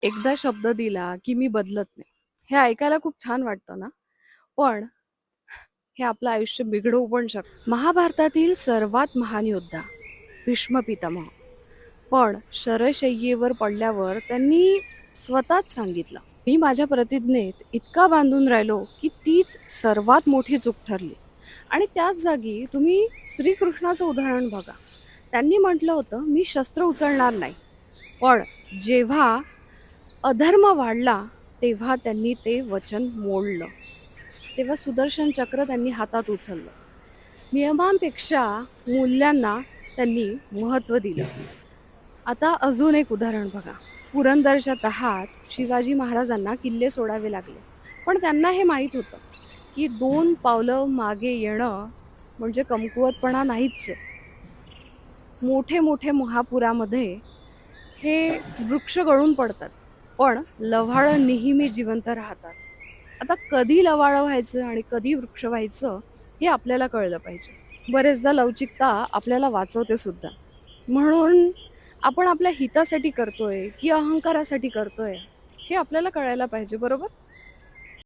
एकदा शब्द दिला की मी बदलत नाही. हे ऐकायला खूप छान वाटतं ना? पण हे आपलं आयुष्य बिघडवू पण शकतं. महाभारतातील सर्वात महान योद्धा भीष्म पितामह पण शरशय्येवर पडल्यावर त्यांनी स्वतःच सांगितलं, मी माझ्या प्रतिज्ञेत इतका बांधून राहिलो की तीच सर्वात मोठी चूक ठरली. आणि त्याच जागी तुम्ही श्रीकृष्णाचं उदाहरण बघा. त्यांनी म्हटलं होतं, मी शस्त्र उचलणार नाही. पण जेव्हा अधर्म वाढला तेव्हा त्यांनी ते वचन मोडलं. तेव्हा सुदर्शन चक्र त्यांनी हातात उचललं. नियमांपेक्षा मूल्यांना त्यांनी महत्त्व दिलं. आता अजून एक उदाहरण बघा. पुरंदरच्या तहात शिवाजी महाराजांना किल्ले सोडावे लागले. पण त्यांना हे माहीत होतं की 2 पावलं मागे येणं म्हणजे कमकुवतपणा नाहीच आहे. मोठे मोठे महापुरामध्ये हे वृक्ष गळून पडतात, पण लव्हाळं नेहमी जिवंत राहतात. आता कधी लव्हाळं व्हायचं आणि कधी वृक्ष व्हायचं हे आपल्याला कळलं पाहिजे. बरेचदा लवचिकता आपल्याला वाचवते सुद्धा. म्हणून आपण आपल्या हितासाठी करतोय की अहंकारासाठी करतोय हे आपल्याला कळायला पाहिजे, बरोबर?